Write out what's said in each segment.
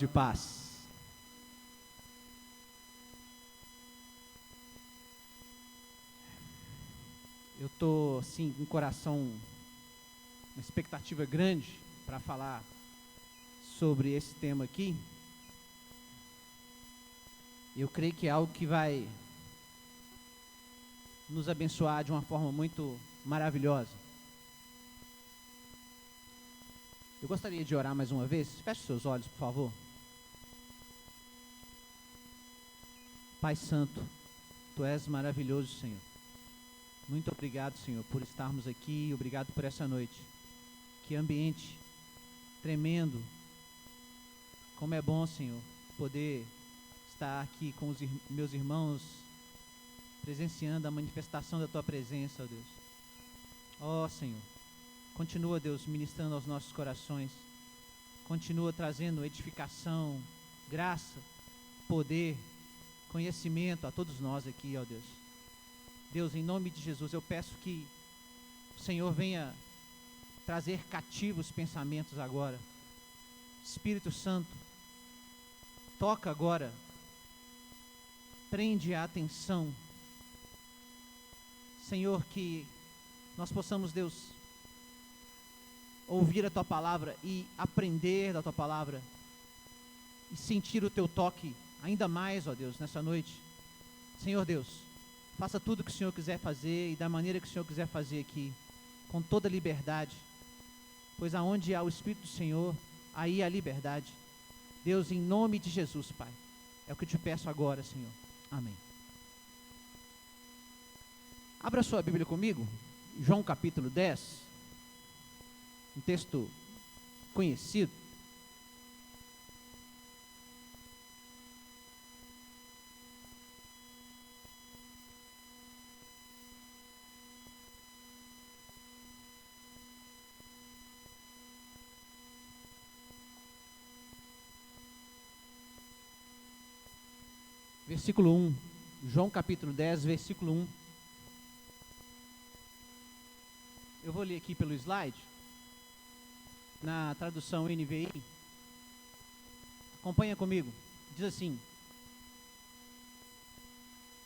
De paz. Eu estou, assim, com o coração, uma expectativa grande para falar sobre esse tema aqui. Eu creio que é algo que vai nos abençoar de uma forma muito maravilhosa. Eu gostaria de orar mais uma vez. Feche seus olhos, por favor. Pai Santo, Tu és maravilhoso, Senhor. Muito obrigado, Senhor, por estarmos aqui. Obrigado por essa noite. Que ambiente tremendo. Como é bom, Senhor, poder estar aqui com os meus irmãos, presenciando a manifestação da Tua presença, ó Deus. Ó, Senhor, continua, Deus, ministrando aos nossos corações. Continua trazendo edificação, graça, poder, conhecimento a todos nós aqui, ó Deus. Deus, em nome de Jesus, eu peço que o Senhor venha trazer cativos pensamentos agora. Espírito Santo, toca agora, prende a atenção. Senhor, que nós possamos, Deus, ouvir a Tua palavra e aprender da Tua palavra e sentir o Teu toque ainda mais, ó Deus, nessa noite. Senhor Deus, faça tudo o que o Senhor quiser fazer e da maneira que o Senhor quiser fazer aqui, com toda liberdade, pois aonde há o Espírito do Senhor, aí há liberdade. Deus, em nome de Jesus, Pai, é o que eu te peço agora, Senhor. Amém. Abra sua Bíblia comigo, João capítulo 10, um texto conhecido. Versículo 1, João capítulo 10, versículo 1. Eu vou ler aqui pelo slide, na tradução NVI. Acompanha comigo. Diz assim: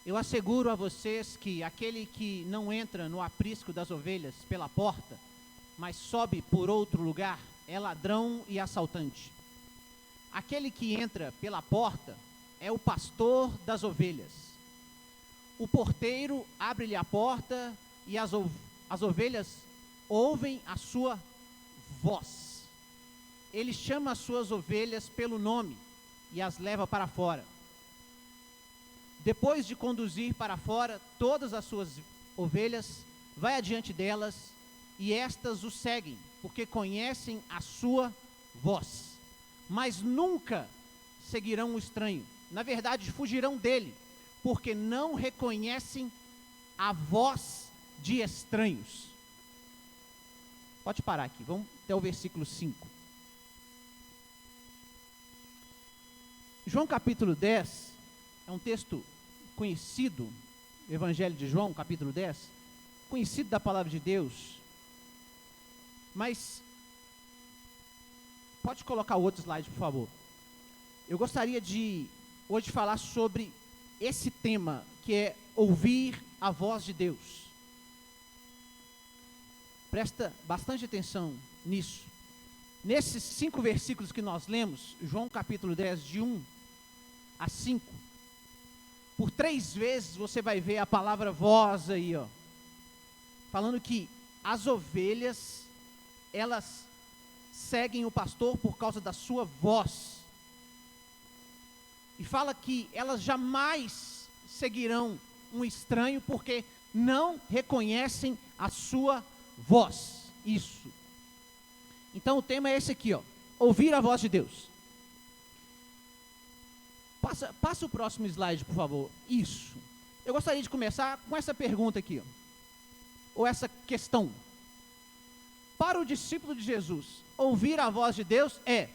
Eu asseguro a vocês que aquele que não entra no aprisco das ovelhas pela porta, mas sobe por outro lugar, é ladrão e assaltante. Aquele que entra pela porta é o pastor das ovelhas. O porteiro abre-lhe a porta e as ovelhas ouvem a sua voz. Ele chama as suas ovelhas pelo nome e as leva para fora. Depois de conduzir para fora todas as suas ovelhas, vai adiante delas e estas o seguem, porque conhecem a sua voz. Mas nunca seguirão o estranho. Na verdade, fugirão dele, porque não reconhecem a voz de estranhos. Pode parar aqui, vamos até o versículo 5. João capítulo 10 é um texto conhecido, Evangelho de João, capítulo 10, conhecido da palavra de Deus, mas pode colocar o outro slide, por favor. Eu gostaria de hoje falar sobre esse tema, que é ouvir a voz de Deus. Presta bastante atenção nisso. Nesses 5 versículos que nós lemos, João capítulo 10, de 1 a 5, por 3 vezes você vai ver a palavra voz aí, ó, falando que as ovelhas, elas seguem o pastor por causa da sua voz. E fala que elas jamais seguirão um estranho porque não reconhecem a sua voz. Isso. Então o tema é esse aqui, ó. Ouvir a voz de Deus. Passa o próximo slide, por favor. Isso. Eu gostaria de começar com essa pergunta aqui, ó. Ou essa questão. Para o discípulo de Jesus, ouvir a voz de Deus é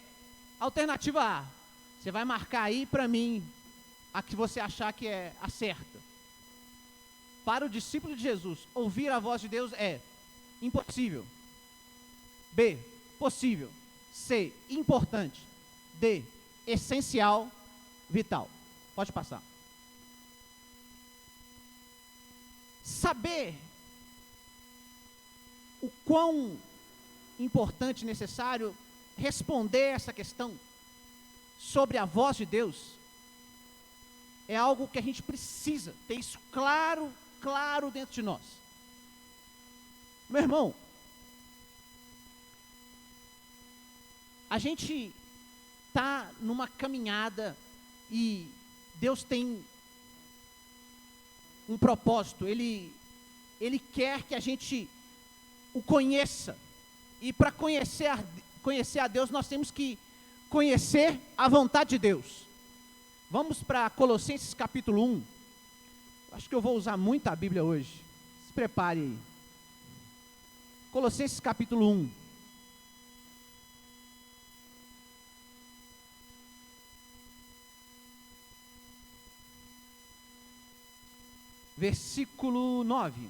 alternativa A. Você vai marcar aí para mim a que você achar que é a certa. Para o discípulo de Jesus, ouvir a voz de Deus é impossível. B, possível. C, importante. D, essencial, vital. Pode passar. Saber o quão importante e necessário responder essa questão sobre a voz de Deus é algo que a gente precisa ter isso claro dentro de nós. Meu irmão, a gente está numa caminhada e Deus tem um propósito, Ele quer que a gente o conheça, e para conhecer a Deus, nós temos que conhecer a vontade de Deus. Vamos para Colossenses capítulo 1, acho que eu vou usar muito a Bíblia hoje, se prepare aí. Colossenses capítulo 1. Versículo 9.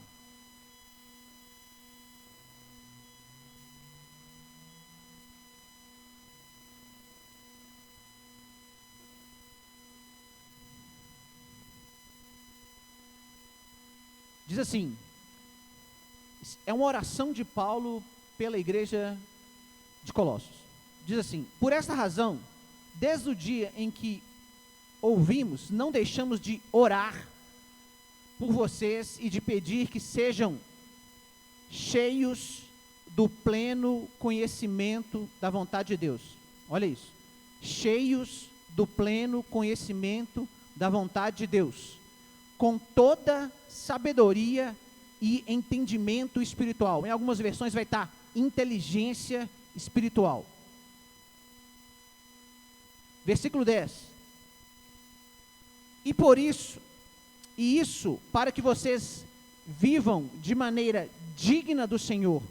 Diz assim, é uma oração de Paulo pela igreja de Colossos. Diz assim: por esta razão, desde o dia em que ouvimos, não deixamos de orar por vocês e de pedir que sejam cheios do pleno conhecimento da vontade de Deus. Olha isso. Cheios do pleno conhecimento da vontade de Deus, com toda sabedoria e entendimento espiritual. Em algumas versões vai estar inteligência espiritual. Versículo 10. E por isso, para que vocês vivam de maneira digna do Senhor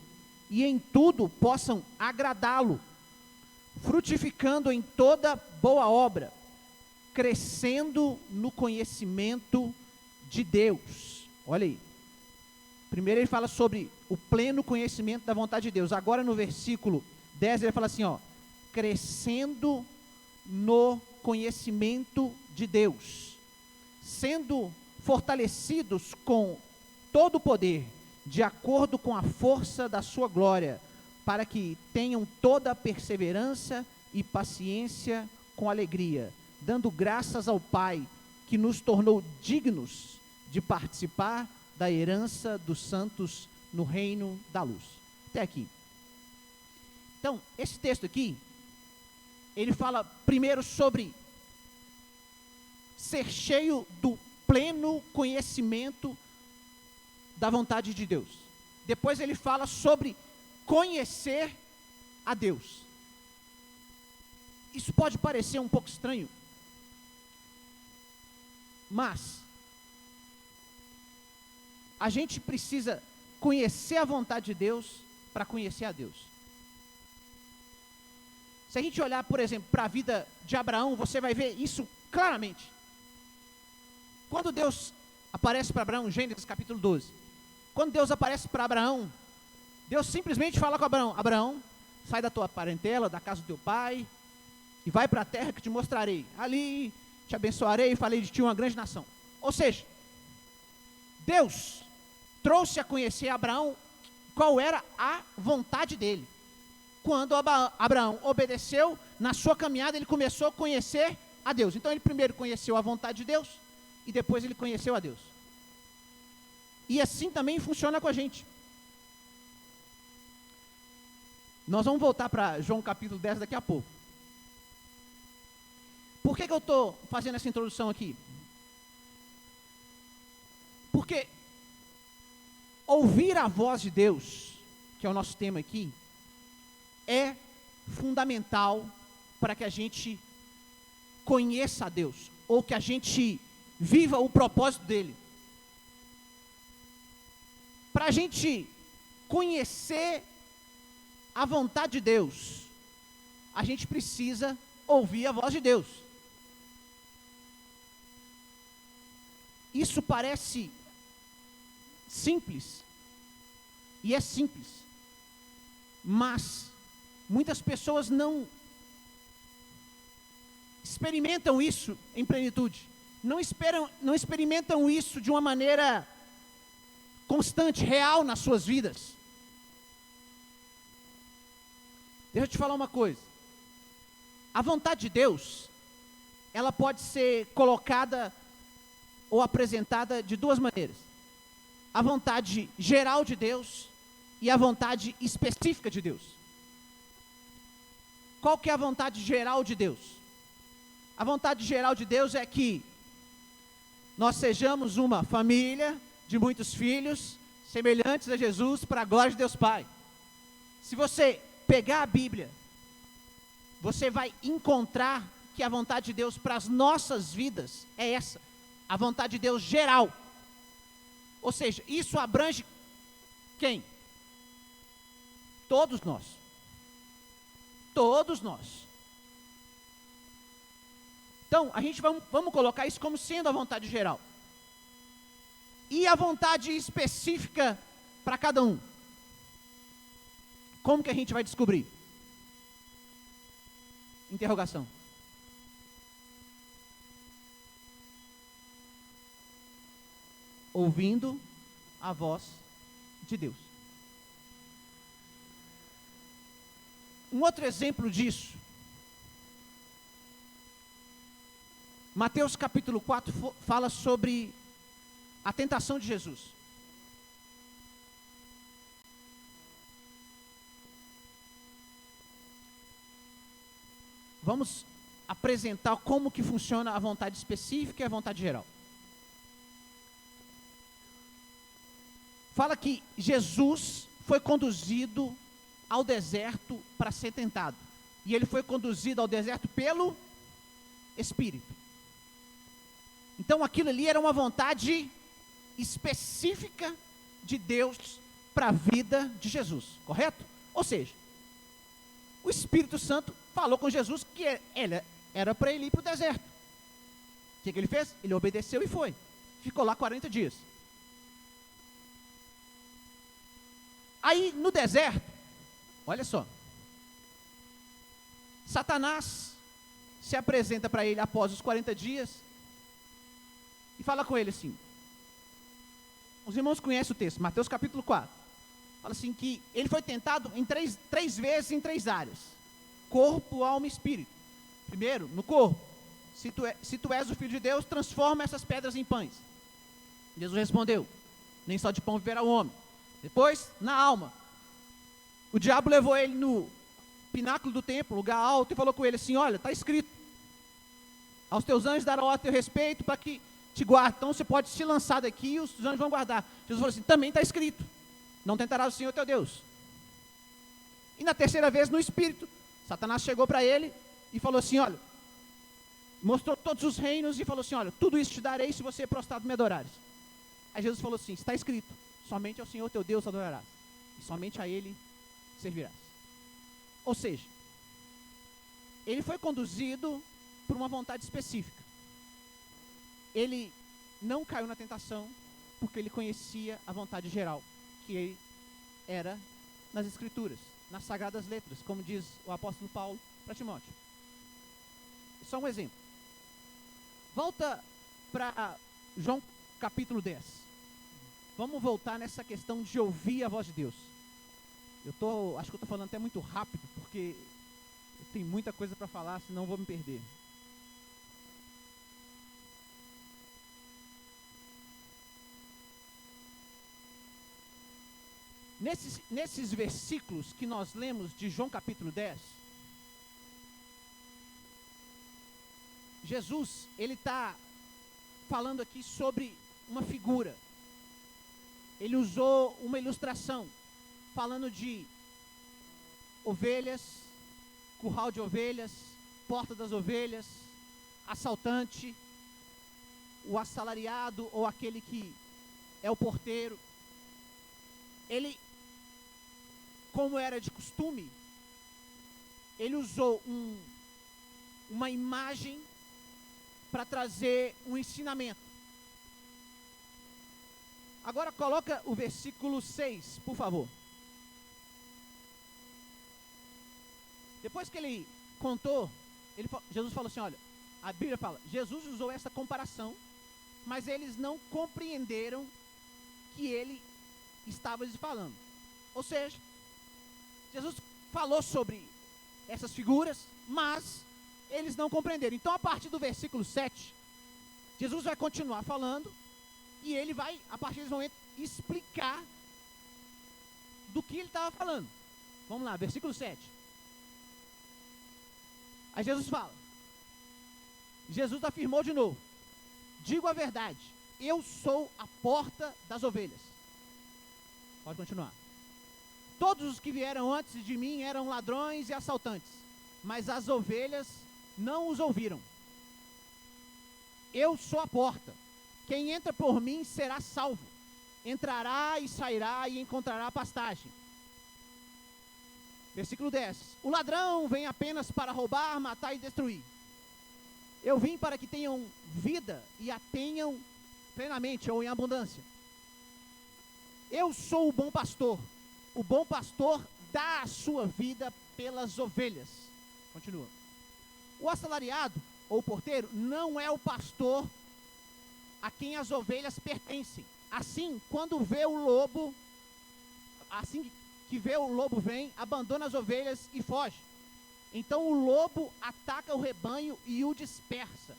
e em tudo possam agradá-lo, frutificando em toda boa obra, crescendo no conhecimento de Deus. Olha aí. Primeiro ele fala sobre o pleno conhecimento da vontade de Deus. Agora no versículo 10 ele fala assim, ó, crescendo no conhecimento de Deus, sendo fortalecidos com todo o poder, de acordo com a força da sua glória, para que tenham toda a perseverança e paciência com alegria, dando graças ao Pai, que nos tornou dignos de participar da herança dos santos no reino da luz. Até aqui. Então, esse texto aqui, ele fala primeiro sobre ser cheio do pleno conhecimento da vontade de Deus. Depois ele fala sobre conhecer a Deus. Isso pode parecer um pouco estranho, mas a gente precisa conhecer a vontade de Deus para conhecer a Deus. Se a gente olhar, por exemplo, para a vida de Abraão, você vai ver isso claramente. Quando Deus aparece para Abraão, Gênesis capítulo 12, quando Deus aparece para Abraão, Deus simplesmente fala com Abraão: Abraão, sai da tua parentela, da casa do teu pai, e vai para a terra que te mostrarei. Ali te abençoarei e farei de ti uma grande nação. Ou seja, Deus trouxe a conhecer a Abraão qual era a vontade dele. Quando Abraão obedeceu, na sua caminhada ele começou a conhecer a Deus. Então ele primeiro conheceu a vontade de Deus, e depois ele conheceu a Deus. E assim também funciona com a gente. Nós vamos voltar para João capítulo 10 daqui a pouco. Por que eu estou fazendo essa introdução aqui? Porque ouvir a voz de Deus, que é o nosso tema aqui, é fundamental para que a gente conheça a Deus, ou que a gente viva o propósito dele. Para a gente conhecer a vontade de Deus, a gente precisa ouvir a voz de Deus. Isso parece simples, e é simples, mas muitas pessoas experimentam isso em plenitude. Não experimentam isso de uma maneira constante, real nas suas vidas. Deixa eu te falar uma coisa. A vontade de Deus, ela pode ser colocada ou apresentada de duas maneiras. A vontade geral de Deus e a vontade específica de Deus. Qual que é a vontade geral de Deus? A vontade geral de Deus é que nós sejamos uma família de muitos filhos, semelhantes a Jesus, para a glória de Deus Pai. Se você pegar a Bíblia, você vai encontrar que a vontade de Deus para as nossas vidas é essa, a vontade de Deus geral. Ou seja, isso abrange quem? Todos nós. Todos nós. Então, a gente vamos colocar isso como sendo a vontade geral. E a vontade específica para cada um. Como que a gente vai descobrir? Interrogação. Ouvindo a voz de Deus. Um outro exemplo disso, Mateus capítulo 4 fala sobre a tentação de Jesus. Vamos apresentar como que funciona a vontade específica e a vontade geral. Fala que Jesus foi conduzido ao deserto para ser tentado. E ele foi conduzido ao deserto pelo Espírito. Então aquilo ali era uma vontade específica de Deus para a vida de Jesus, correto? Ou seja, o Espírito Santo falou com Jesus que era para ele ir para o deserto. O que ele fez? Ele obedeceu e foi. Ficou lá 40 dias. Aí no deserto, olha só, Satanás se apresenta para ele após os 40 dias e fala com ele assim. Os irmãos conhecem o texto, Mateus capítulo 4. Fala assim que ele foi tentado em três vezes em 3 áreas. Corpo, alma e espírito. Primeiro, no corpo. Se tu és o Filho de Deus, transforma essas pedras em pães. Jesus respondeu, nem só de pão viverá o homem. Depois, na alma. O diabo levou ele no pináculo do templo, lugar alto, e falou com ele assim, olha, está escrito. Aos teus anjos darão a teu respeito para que te guardem. Então você pode se lançar daqui e os anjos vão guardar. Jesus falou assim, também está escrito. Não tentarás o Senhor teu Deus. E na terceira vez, no espírito, Satanás chegou para ele e falou assim, olha, mostrou todos os reinos e falou assim, olha, tudo isso te darei se você prostrado me adorares. Aí Jesus falou assim, está escrito, somente ao Senhor teu Deus adorarás, e somente a Ele servirás. Ou seja, ele foi conduzido por uma vontade específica. Ele não caiu na tentação, porque ele conhecia a vontade geral, que era nas Escrituras, nas Sagradas Letras, como diz o apóstolo Paulo para Timóteo. Só um exemplo. Volta para João capítulo 10. Vamos voltar nessa questão de ouvir a voz de Deus. Acho que eu estou falando até muito rápido, porque eu tenho muita coisa para falar, senão eu vou me perder. Nesses versículos que nós lemos de João capítulo 10, Jesus, ele está falando aqui sobre uma figura. Ele usou uma ilustração, falando de ovelhas, curral de ovelhas, porta das ovelhas, assaltante, o assalariado ou aquele que é o porteiro. Ele, como era de costume, ele usou uma imagem para trazer um ensinamento. Agora coloca o versículo 6, por favor. Depois que ele contou, Jesus falou assim, olha, A Bíblia fala, Jesus usou essa comparação, mas eles não compreenderam que ele estava lhes falando. Ou seja, Jesus falou sobre essas figuras, mas eles não compreenderam. Então, a partir do versículo 7, Jesus vai continuar falando, e ele vai, a partir desse momento, explicar do que ele estava falando. Vamos lá, versículo 7. Aí Jesus fala, Jesus afirmou de novo, digo a verdade, eu sou a porta das ovelhas. Pode continuar. Todos os que vieram antes de mim eram ladrões e assaltantes, mas as ovelhas não os ouviram. Eu sou a porta. Quem entra por mim será salvo. Entrará e sairá e encontrará pastagem. Versículo 10. O ladrão vem apenas para roubar, matar e destruir. Eu vim para que tenham vida e a tenham plenamente ou em abundância. Eu sou o bom pastor. O bom pastor dá a sua vida pelas ovelhas. Continua. O assalariado, ou porteiro, não é o pastor a quem as ovelhas pertencem. Assim, quando vê o lobo, assim que vê o lobo vem, abandona as ovelhas e foge. Então o lobo ataca o rebanho e o dispersa.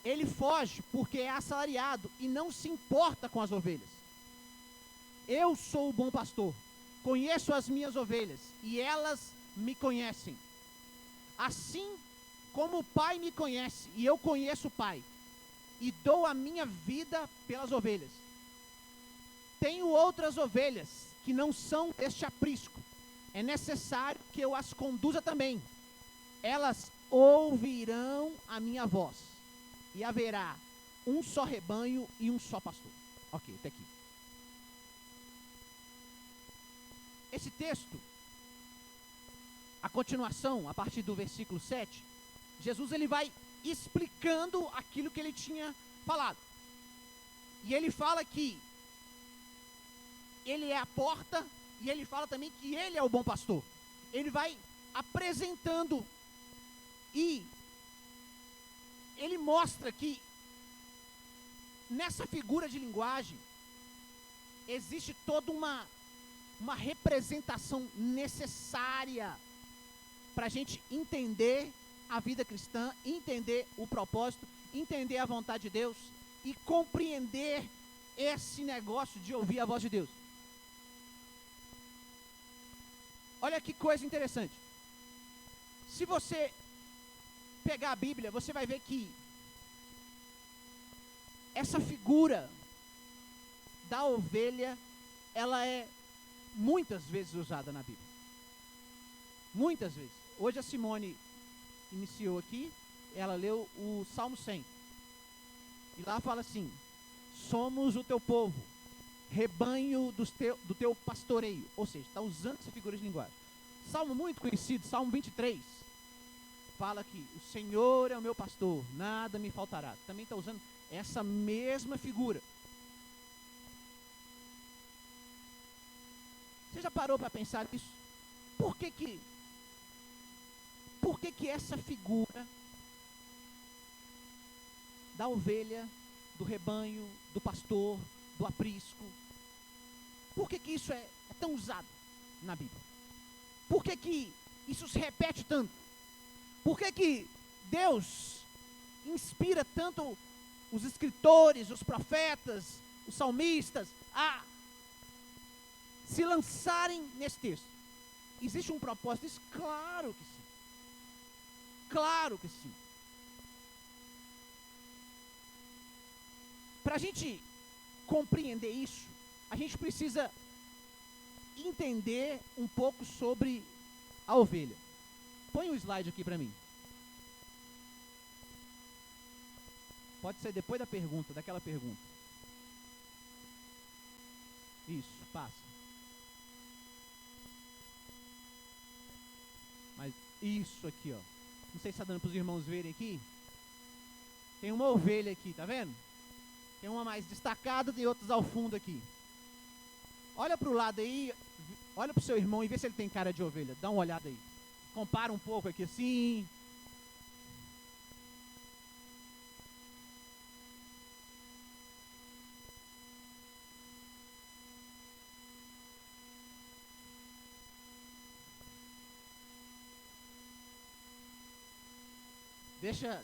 Ele foge porque é assalariado e não se importa com as ovelhas. Eu sou o bom pastor, conheço as minhas ovelhas e elas me conhecem. Assim como o Pai me conhece e eu conheço o Pai, e dou a minha vida pelas ovelhas. Tenho outras ovelhas que não são deste aprisco. É necessário que eu as conduza também. Elas ouvirão a minha voz. E haverá um só rebanho e um só pastor. Ok, até aqui. Esse texto, a continuação, a partir do versículo 7, Jesus ele vai explicando aquilo que ele tinha falado. E ele fala que ele é a porta, e ele fala também que ele é o bom pastor. Ele vai apresentando e ele mostra que nessa figura de linguagem existe toda uma representação necessária para a gente entender a vida cristã, entender o propósito, entender a vontade de Deus e compreender esse negócio de ouvir a voz de Deus. Olha que coisa interessante. Se você pegar a Bíblia, você vai ver que essa figura da ovelha, ela é muitas vezes usada na Bíblia. Muitas vezes. Hoje a Simone iniciou aqui, ela leu o Salmo 100. E lá fala assim: somos o teu povo, rebanho do teu pastoreio. Ou seja, está usando essa figura de linguagem. Salmo muito conhecido, Salmo 23, fala que o Senhor é o meu pastor, nada me faltará. Também está usando essa mesma figura. Você já parou para pensar nisso? Por que essa figura da ovelha, do rebanho, do pastor, do aprisco, por que isso é tão usado na Bíblia? Por que isso se repete tanto? Por que Deus inspira tanto os escritores, os profetas, os salmistas a se lançarem nesse texto? Existe um propósito disso? Claro que sim. Claro que sim. Para a gente compreender isso, a gente precisa entender um pouco sobre a ovelha. Põe um slide aqui para mim. Pode ser depois da pergunta, daquela pergunta. Isso, passa. Mas isso aqui, ó. Não sei se está dando para os irmãos verem aqui. Tem uma ovelha aqui, tá vendo? Tem uma mais destacada e outras ao fundo aqui. Olha para o lado aí, olha para o seu irmão e vê se ele tem cara de ovelha. Dá uma olhada aí. Compara um pouco aqui assim.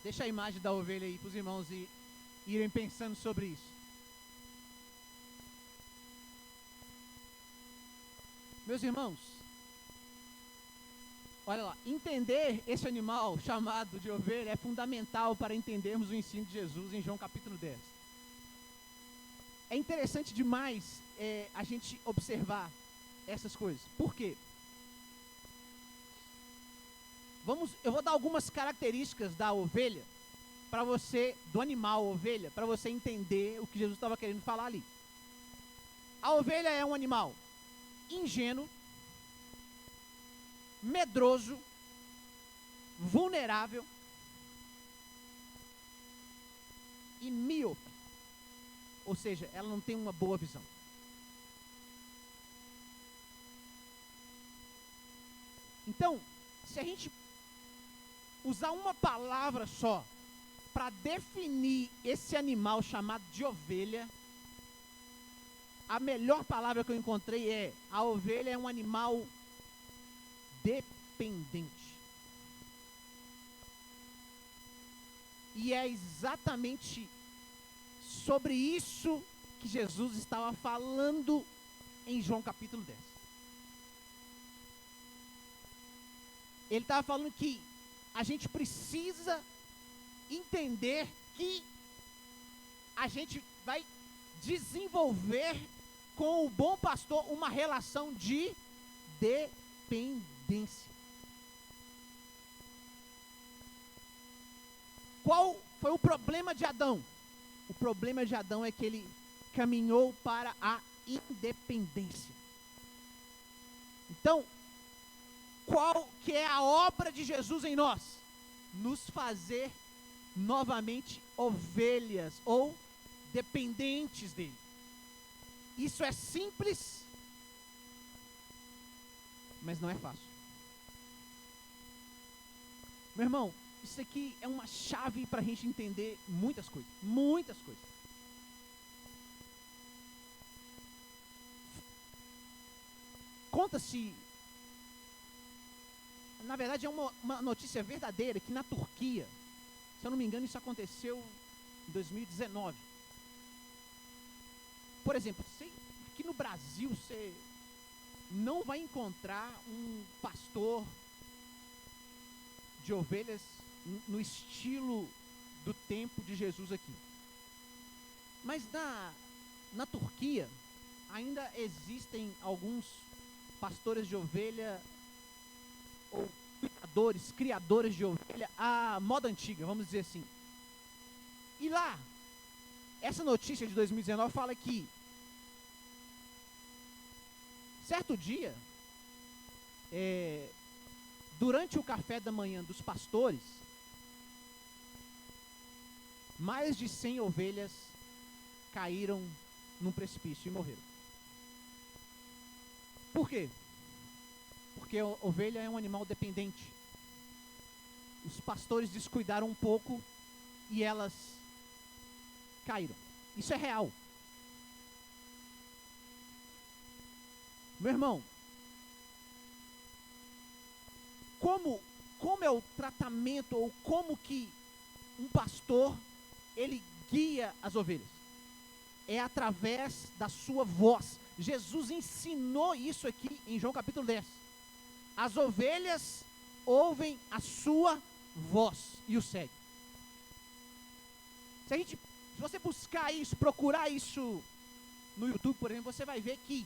Deixa a imagem da ovelha aí para os irmãos irem pensando sobre isso. Meus irmãos, olha lá, entender esse animal chamado de ovelha é fundamental para entendermos o ensino de Jesus em João capítulo 10. É interessante demais a gente observar essas coisas. Por quê? Eu vou dar algumas características da ovelha para você, do animal ovelha, para você entender o que Jesus estava querendo falar ali. A ovelha é um animal ingênuo, medroso, vulnerável e míope. Ou seja, ela não tem uma boa visão. Então, se a gente usar uma palavra só para definir esse animal chamado de ovelha, a melhor palavra que eu encontrei é: a ovelha é um animal dependente. E é exatamente sobre isso que Jesus estava falando em João capítulo 10. Ele estava falando que a gente precisa entender que a gente vai desenvolver com o bom pastor uma relação de dependência. Qual foi o problema de Adão? O problema de Adão é que ele caminhou para a independência. Então, qual que é a obra de Jesus em nós? Nos fazer novamente ovelhas ou dependentes dele. Isso é simples, mas não é fácil. Meu irmão, isso aqui é uma chave para a gente entender muitas coisas. Muitas coisas. Conta-se, na verdade é uma notícia verdadeira, que na Turquia, se eu não me engano, isso aconteceu em 2019. Por exemplo, aqui no Brasil você não vai encontrar um pastor de ovelhas no estilo do tempo de Jesus aqui. Mas na Turquia ainda existem alguns pastores de ovelha ou criadores de ovelha à moda antiga, vamos dizer assim. E lá, essa notícia de 2019 fala que certo dia, durante o café da manhã dos pastores, mais de 100 ovelhas caíram num precipício e morreram. Por quê? Porque a ovelha é um animal dependente. Os pastores descuidaram um pouco e elas caíram. Isso é real. Meu irmão, como é o tratamento, ou como que um pastor, ele guia as ovelhas? É através da sua voz. Jesus ensinou isso aqui em João capítulo 10. As ovelhas ouvem a sua voz e o seguem. Se você buscar isso, procurar isso no YouTube, por exemplo, você vai ver que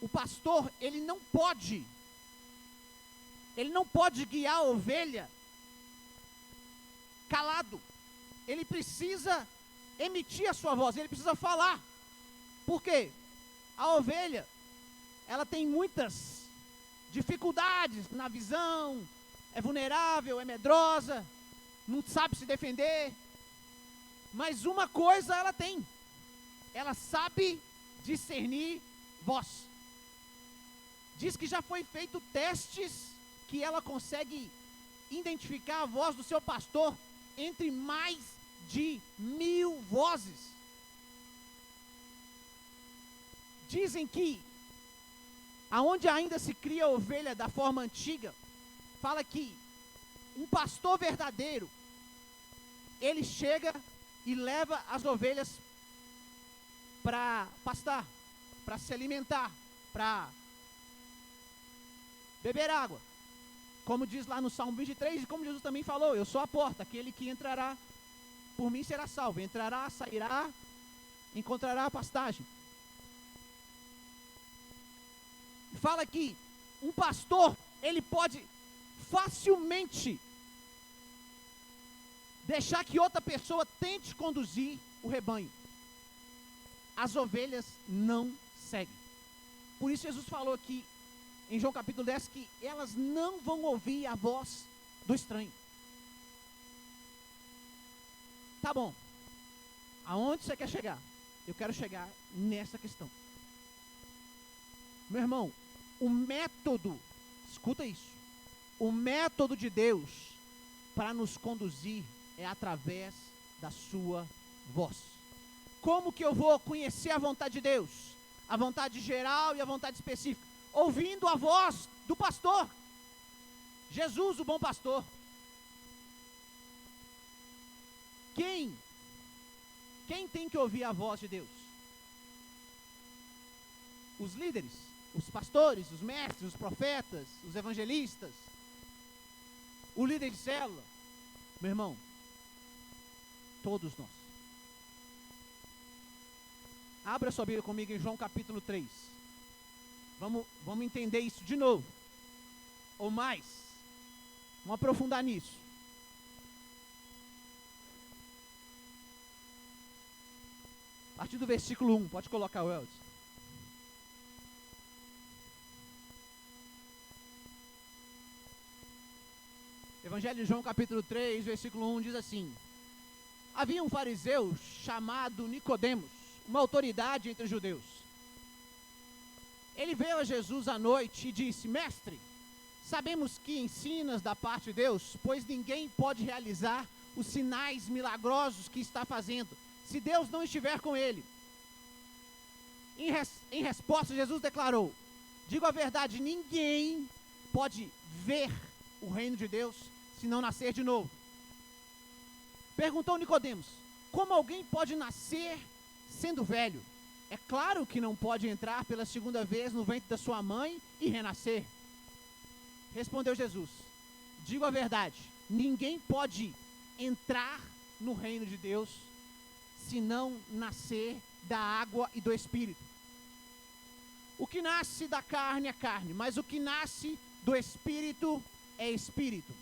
o pastor, ele não pode guiar a ovelha calado. Ele precisa emitir a sua voz, ele precisa falar. Por quê? A ovelha, ela tem muitas dificuldades na visão, é vulnerável, é medrosa, não sabe se defender. Mas uma coisa ela tem: ela sabe discernir voz. Diz que já foi feito testes que ela consegue identificar a voz do seu pastor entre mais de 1000 vozes. Dizem que aonde ainda se cria ovelha da forma antiga, fala que um pastor verdadeiro, ele chega e leva as ovelhas para pastar, para se alimentar, para beber água. Como diz lá no Salmo 23, e como Jesus também falou, eu sou a porta, aquele que entrará por mim será salvo, entrará, sairá, encontrará a pastagem. Fala que um pastor, ele pode facilmente deixar que outra pessoa tente conduzir o rebanho. As ovelhas não seguem. Por isso Jesus falou aqui em João capítulo 10 que elas não vão ouvir a voz do estranho. Tá bom. Aonde você quer chegar? Eu quero chegar nessa questão. Meu irmão, o método, escuta isso, o método de Deus para nos conduzir é através da sua voz. Como que eu vou conhecer a vontade de Deus? A vontade geral e a vontade específica? Ouvindo a voz do pastor. Jesus, o bom pastor. Quem tem que ouvir a voz de Deus? Os líderes, os pastores, os mestres, os profetas, os evangelistas, o líder de célula. Meu irmão, todos nós. Abra sua Bíblia comigo em João capítulo 3. Vamos entender isso de novo. Ou mais. Vamos aprofundar nisso. A partir do versículo 1, pode colocar o Eldes. Evangelho de João capítulo 3, versículo 1 diz assim: havia um fariseu chamado Nicodemos, uma autoridade entre os judeus. Ele veio a Jesus à noite e disse: mestre, sabemos que ensinas da parte de Deus, pois ninguém pode realizar os sinais milagrosos que está fazendo, se Deus não estiver com ele. Em resposta, Jesus declarou: digo a verdade, ninguém pode ver o reino de Deus se não nascer de novo. Perguntou Nicodemos: como alguém pode nascer sendo velho? É claro que não pode entrar pela segunda vez no ventre da sua mãe e renascer. Respondeu Jesus: digo a verdade, ninguém pode entrar no reino de Deus se não nascer da água e do Espírito. O que nasce da carne é carne, mas o que nasce do Espírito é Espírito.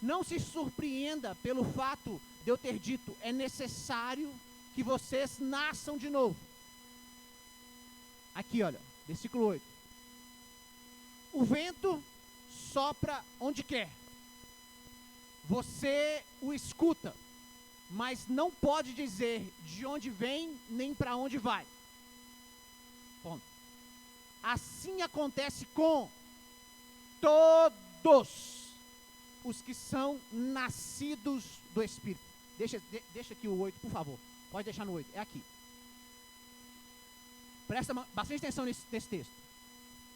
Não se surpreenda pelo fato de eu ter dito: é necessário que vocês nasçam de novo. Aqui, olha, versículo 8. O vento sopra onde quer. Você o escuta, mas não pode dizer de onde vem nem para onde vai. Ponto. Assim acontece com todos os que são nascidos do Espírito. Deixa aqui o 8, por favor. Pode deixar no 8, é aqui. Presta bastante atenção nesse texto.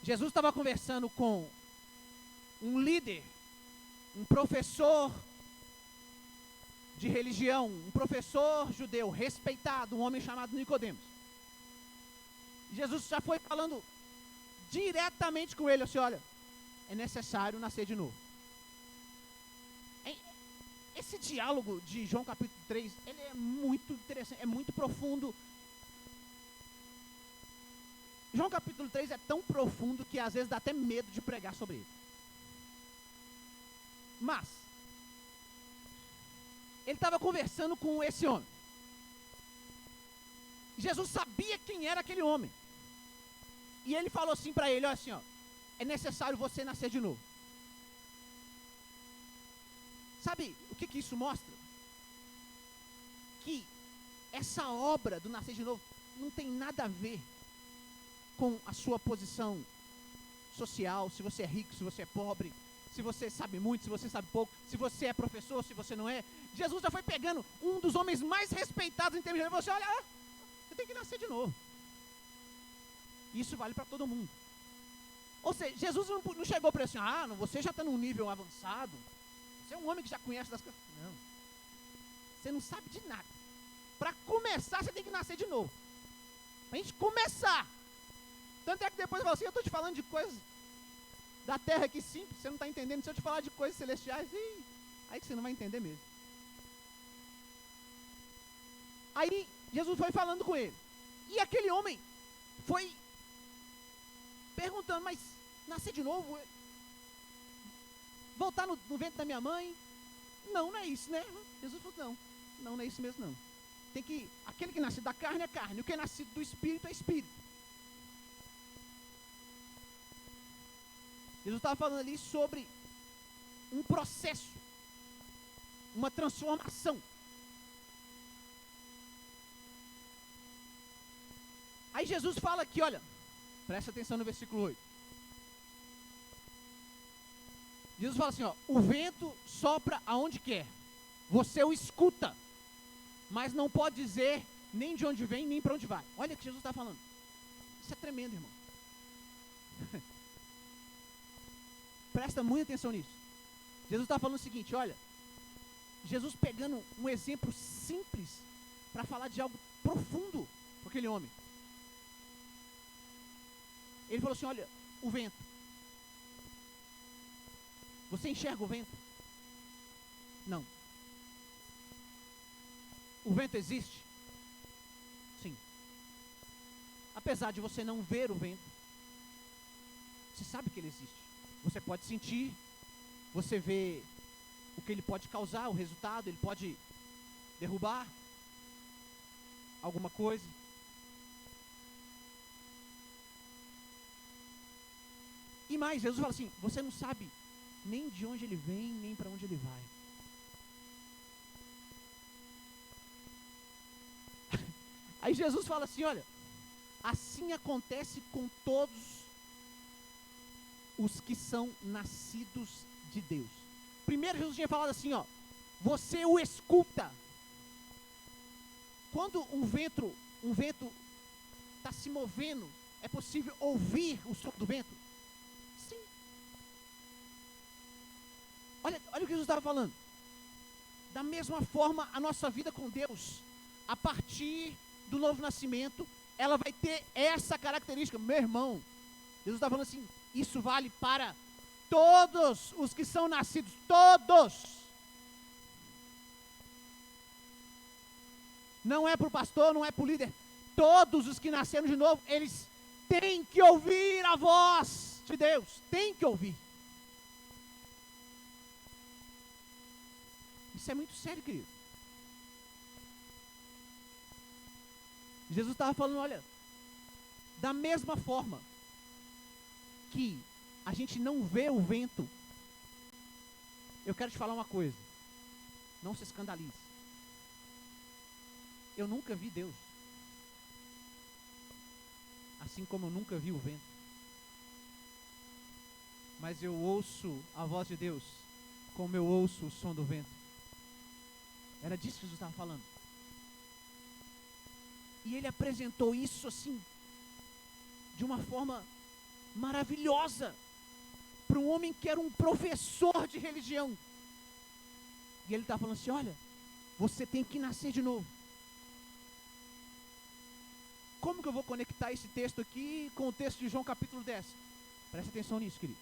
Jesus estava conversando com um líder, um professor de religião, um professor judeu respeitado, um homem chamado Nicodemos. Jesus já foi falando diretamente com ele, assim: olha, é necessário nascer de novo. Esse diálogo de João capítulo 3, ele é muito interessante, é muito profundo. João capítulo 3 é tão profundo que às vezes dá até medo de pregar sobre ele. Mas ele estava conversando com esse homem. Jesus sabia quem era aquele homem. E ele falou assim para ele: olha assim, ó, é necessário você nascer de novo. Sabe o que isso mostra? Que essa obra do nascer de novo não tem nada a ver com a sua posição social, se você é rico, se você é pobre, se você sabe muito, se você sabe pouco, se você é professor, se você não é. Jesus já foi pegando um dos homens mais respeitados em termos de você: olha, você tem que nascer de novo. Isso vale para todo mundo. Ou seja, Jesus não chegou para ele assim: você já está num nível avançado, Você é um homem que já conhece das coisas. Não. Você não sabe de nada. Para começar, você tem que nascer de novo. Para a gente começar. Tanto é que depois eu falo assim, eu estou te falando de coisas da terra aqui simples, você não está entendendo. Se eu te falar de coisas celestiais, aí que você não vai entender mesmo. Aí Jesus foi falando com ele. E aquele homem foi perguntando, mas nascer de novo? Voltar no ventre da minha mãe? Não é isso, né? Jesus falou, não é isso mesmo não. Tem que, aquele que nasce da carne é carne, o que é nascido do espírito é espírito. Jesus estava falando ali sobre um processo, uma transformação. Aí Jesus fala aqui, olha, presta atenção no versículo 8. Jesus fala assim, ó, o vento sopra aonde quer, você o escuta, mas não pode dizer nem de onde vem, nem para onde vai. Olha o que Jesus está falando. Isso é tremendo, irmão. Presta muita atenção nisso. Jesus está falando o seguinte, olha, Jesus pegando um exemplo simples para falar de algo profundo para aquele homem. Ele falou assim, olha, o vento. Você enxerga o vento? Não. O vento existe? Sim. Apesar de você não ver o vento, você sabe que ele existe. Você pode sentir, você vê o que ele pode causar, o resultado, ele pode derrubar alguma coisa. E mais, Jesus fala assim, você não sabe nem de onde ele vem, nem para onde ele vai. Aí Jesus fala assim, olha, assim acontece com todos os que são nascidos de Deus. Primeiro Jesus tinha falado assim, ó, você o escuta. Quando um vento está se movendo, é possível ouvir o som do vento? Sim. Olha o que Jesus estava falando. Da mesma forma, a nossa vida com Deus, a partir do novo nascimento, ela vai ter essa característica. Meu irmão, Jesus está falando assim, isso vale para todos os que são nascidos, todos. Não é para o pastor, não é para o líder. Todos os que nasceram de novo, eles têm que ouvir a voz de Deus. Têm que ouvir. Isso é muito sério, querido. Jesus estava falando, olha, da mesma forma que a gente não vê o vento, eu quero te falar uma coisa, não se escandalize. Eu nunca vi Deus, assim como eu nunca vi o vento, mas eu ouço a voz de Deus, como eu ouço o som do vento. Era disso que Jesus estava falando. E ele apresentou isso assim, de uma forma maravilhosa, para um homem que era um professor de religião. E ele está falando assim, olha, você tem que nascer de novo. Como que eu vou conectar esse texto aqui com o texto de João capítulo 10? Presta atenção nisso, querido.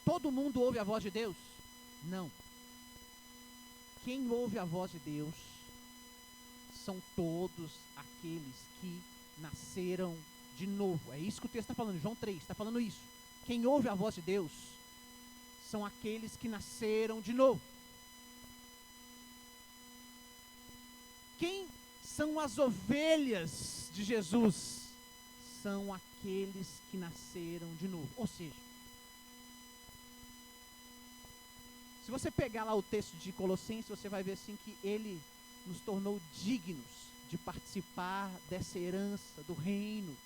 Todo mundo ouve a voz de Deus? Não. Quem ouve a voz de Deus são todos aqueles que nasceram de novo. É isso que o texto está falando, João 3 está falando isso. Quem ouve a voz de Deus são aqueles que nasceram de novo. Quem são as ovelhas de Jesus? São aqueles que nasceram de novo. Ou seja, se você pegar lá o texto de Colossenses, você vai ver assim que ele nos tornou dignos de participar dessa herança do reino.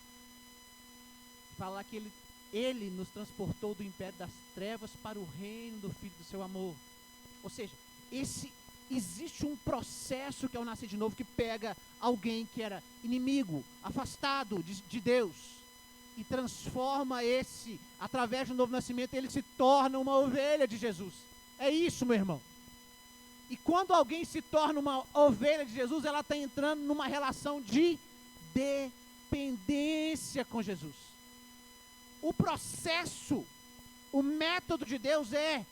Falar que ele nos transportou do império das trevas para o reino do Filho do seu amor. Ou seja, existe um processo que é o nascer de novo, que pega alguém que era inimigo, afastado de Deus, e transforma através do novo nascimento, ele se torna uma ovelha de Jesus. É isso, meu irmão. E quando alguém se torna uma ovelha de Jesus, ela está entrando numa relação de dependência com Jesus. O processo, o método de Deus é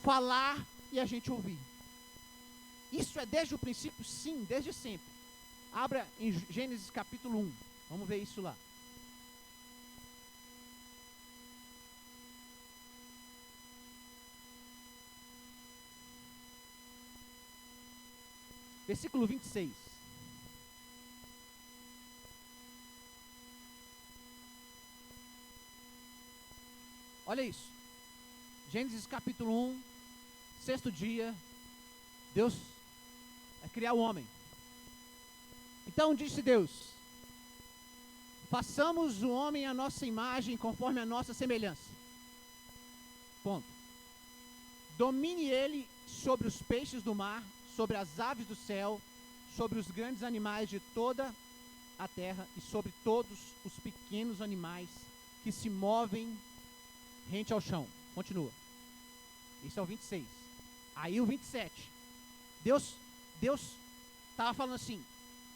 falar e a gente ouvir. Isso é desde o princípio? Sim, desde sempre. Abra em Gênesis capítulo 1. Vamos ver isso lá. Versículo 26. Olha isso. Gênesis capítulo 1, sexto dia, Deus vai criar o homem. Então disse Deus: façamos o homem à nossa imagem, conforme a nossa semelhança. Ponto. Domine ele sobre os peixes do mar, sobre as aves do céu, sobre os grandes animais de toda a terra e sobre todos os pequenos animais que se movem rente ao chão. Continua. Esse é o 26. Aí o 27. Deus estava falando assim: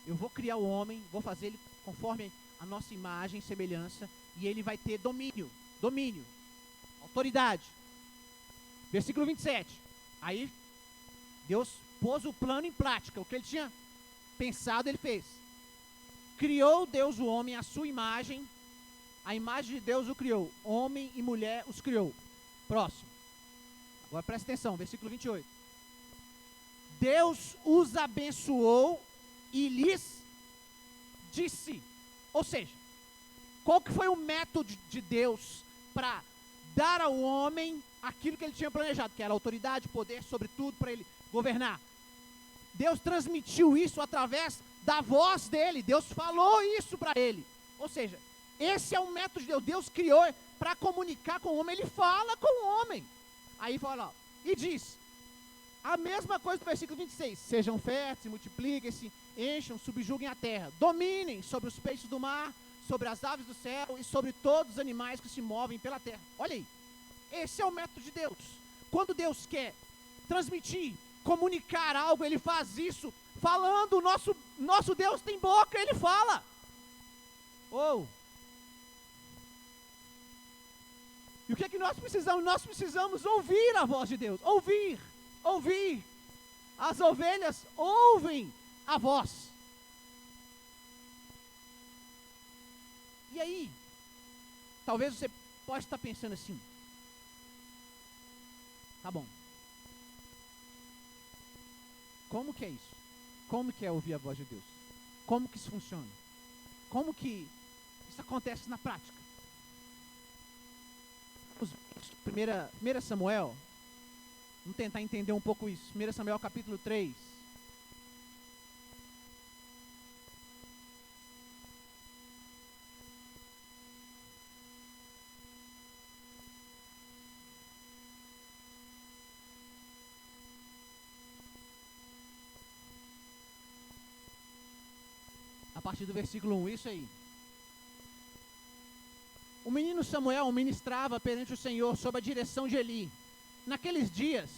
eu vou criar o homem, vou fazer ele conforme a nossa imagem, semelhança, e ele vai ter domínio, autoridade. Versículo 27. Aí Deus pôs o plano em prática. O que ele tinha pensado, ele fez. Criou Deus o homem à sua imagem. A imagem de Deus o criou. Homem e mulher os criou. Próximo. Agora presta atenção, versículo 28. Deus os abençoou e lhes disse. Ou seja, qual que foi o método de Deus para dar ao homem aquilo que ele tinha planejado, que era autoridade, poder sobre tudo para ele governar? Deus transmitiu isso através da voz dele. Deus falou isso para ele. Ou seja, esse é o método de Deus. Deus criou para comunicar com o homem. Ele fala com o homem. Aí fala, ó, e diz a mesma coisa do versículo 26. Sejam férteis, multipliquem-se, encham, subjuguem a terra. Dominem sobre os peixes do mar, sobre as aves do céu e sobre todos os animais que se movem pela terra. Olha aí. Esse é o método de Deus. Quando Deus quer transmitir, comunicar algo, ele faz isso falando. Nosso Deus tem boca, ele fala. E o que é que nós precisamos? Nós precisamos ouvir a voz de Deus. Ouvir. As ovelhas ouvem a voz. E aí, talvez você pode estar pensando assim: tá bom, como que é isso? Como que é ouvir a voz de Deus? Como que isso funciona? Como que isso acontece na prática? 1 Samuel, vamos tentar entender um pouco isso. 1 Samuel capítulo 3. A partir do versículo 1, isso aí. O menino Samuel ministrava perante o Senhor sob a direção de Eli. Naqueles dias,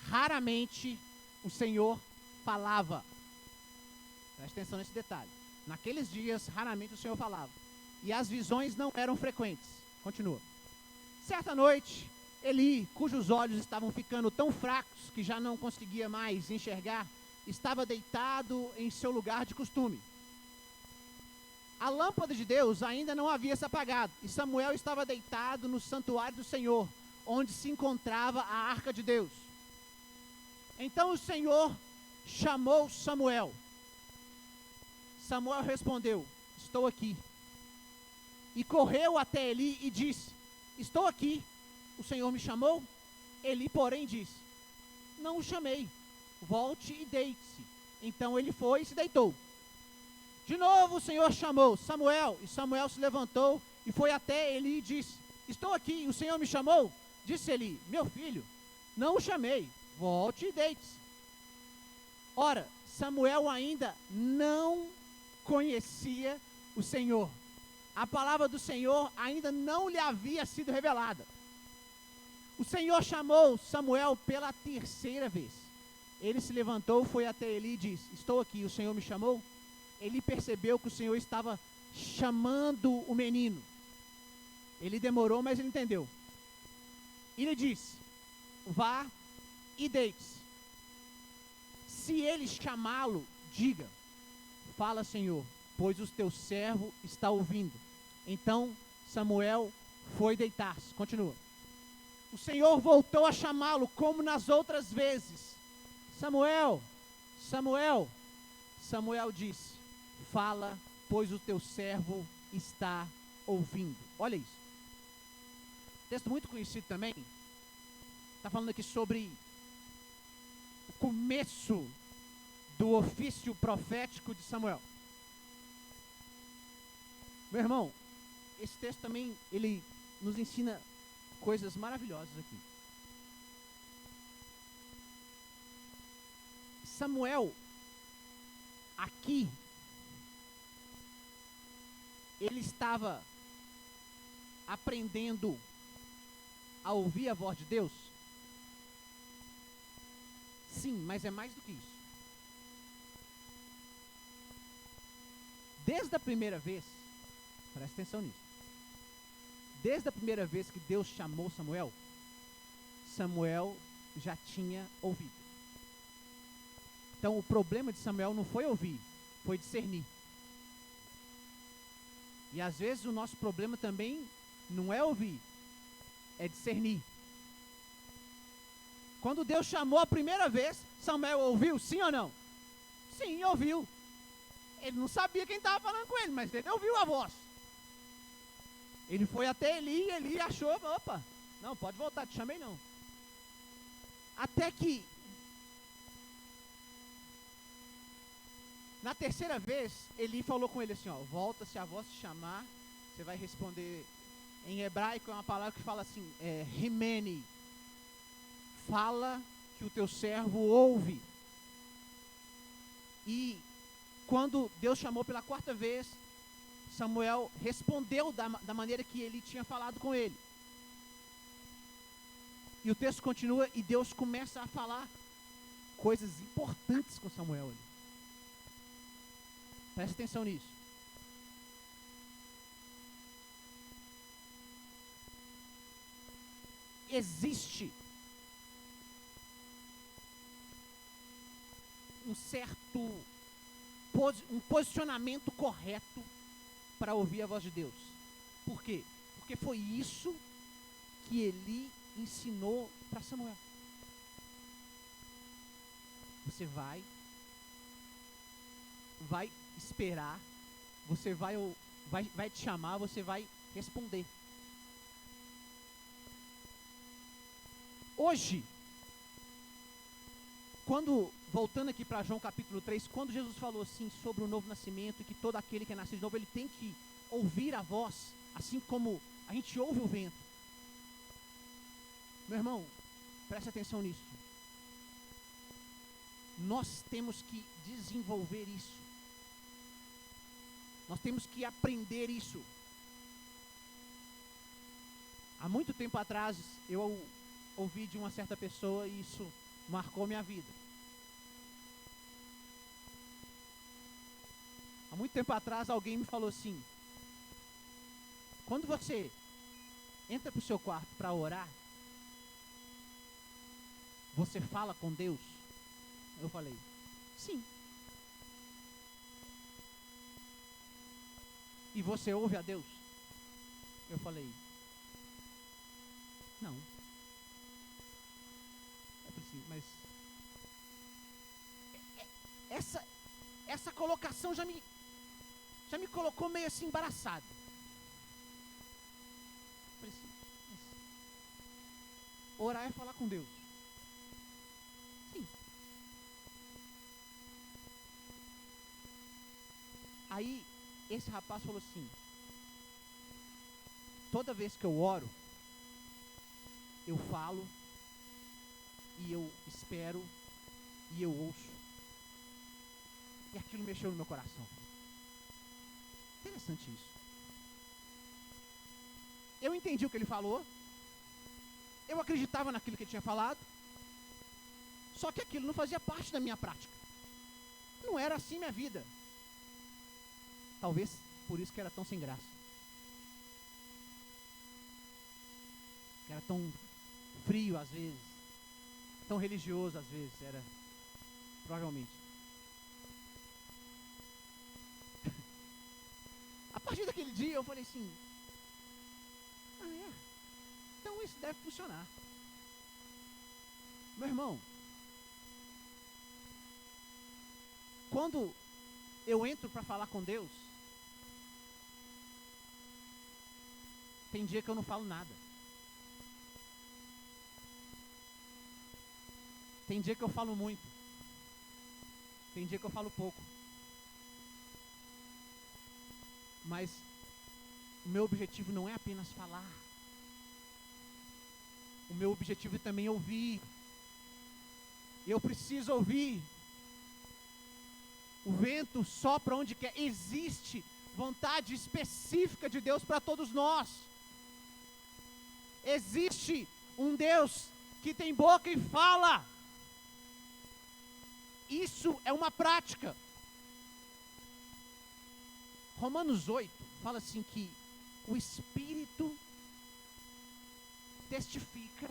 raramente o Senhor falava. Presta atenção nesse detalhe. Naqueles dias, raramente o Senhor falava. E as visões não eram frequentes. Continua. Certa noite, Eli, cujos olhos estavam ficando tão fracos que já não conseguia mais enxergar, estava deitado em seu lugar de costume. A lâmpada de Deus ainda não havia se apagado, e Samuel estava deitado no santuário do Senhor, onde se encontrava a arca de Deus. Então o Senhor chamou Samuel. Samuel respondeu: estou aqui. E correu até Eli e disse: estou aqui, o Senhor me chamou? Eli, porém, disse: não o chamei, volte e deite-se. Então ele foi e se deitou. De novo o Senhor chamou: Samuel. E Samuel se levantou e foi até Eli e disse: estou aqui, o Senhor me chamou? Disse Eli: meu filho, não o chamei, volte e deite-se. Ora, Samuel ainda não conhecia o Senhor. a palavra do Senhor ainda não lhe havia sido revelada. O Senhor chamou Samuel pela terceira vez. Ele se levantou, foi até Eli e disse: estou aqui, o Senhor me chamou? Ele percebeu que o Senhor estava chamando o menino. Ele demorou, mas ele entendeu. E ele disse: vá e deite-se. Se ele chamá-lo, diga: fala, Senhor, pois o teu servo está ouvindo. Então Samuel foi deitar-se. Continua. O Senhor voltou a chamá-lo como nas outras vezes. Samuel, Samuel. Samuel disse: fala, pois o teu servo está ouvindo. Olha isso. Texto muito conhecido também. Está falando aqui sobre o começo do ofício profético de Samuel. Meu irmão, esse texto também, ele nos ensina coisas maravilhosas aqui. Samuel, aqui, ele estava aprendendo a ouvir a voz de Deus? Sim, mas é mais do que isso. Desde a primeira vez, presta atenção nisso. Desde a primeira vez que Deus chamou Samuel, Samuel já tinha ouvido. Então o problema de Samuel não foi ouvir, foi discernir. E às vezes o nosso problema também não é ouvir, é discernir. Quando Deus chamou a primeira vez, Samuel ouviu, sim ou não? Sim, ouviu. Ele não sabia quem estava falando com ele, mas ele ouviu a voz. Ele foi até Eli e Eli achou, opa, não, pode voltar, te chamei não. Até que, na terceira vez, Eli falou com ele assim, ó, volta, se a voz te chamar, você vai responder. Em hebraico é uma palavra que fala assim, himene. Fala que o teu servo ouve. E quando Deus chamou pela quarta vez, Samuel respondeu da maneira que ele tinha falado com ele. E o texto continua e Deus começa a falar coisas importantes com Samuel ali. Presta atenção nisso. Existe um certo um posicionamento correto para ouvir a voz de Deus. Por quê? Porque foi isso que Eli ensinou para Samuel. Você vai esperar, você vai te chamar, você vai responder. Hoje, voltando aqui para João capítulo 3, quando Jesus falou assim sobre o novo nascimento, e que todo aquele que é nascido de novo, ele tem que ouvir a voz, assim como a gente ouve o vento. Meu irmão, preste atenção nisso. Nós temos que desenvolver isso. Nós temos que aprender isso. Há muito tempo atrás, eu ouvi de uma certa pessoa e isso marcou minha vida. Há muito tempo atrás, alguém me falou assim: quando você entra para o seu quarto para orar, você fala com Deus? Eu falei, sim. E você ouve a Deus? Eu falei, não. Eu falei assim, mas essa colocação já me colocou meio assim embaraçado. Eu falei assim, mas orar é falar com Deus. Sim. Aí esse rapaz falou assim: toda vez que eu oro, eu falo, e eu espero, e eu ouço. E aquilo mexeu no meu coração. Interessante isso. eu entendi o que ele falou, eu acreditava naquilo que ele tinha falado, só que aquilo não fazia parte da minha prática. Não era assim minha vida. Talvez por isso que era tão sem graça. Que era tão frio às vezes, tão religioso às vezes, era, provavelmente. A partir daquele dia eu falei assim, então isso deve funcionar. Meu irmão, quando eu entro para falar com Deus, tem dia que eu não falo nada. Tem dia que eu falo muito. Tem dia que eu falo pouco. Mas o meu objetivo não é apenas falar. O meu objetivo também é ouvir. Eu preciso ouvir. O vento sopra onde quer. Existe vontade específica de Deus para todos nós. Existe um Deus que tem boca e fala. Isso é uma prática. Romanos 8 fala assim que o Espírito testifica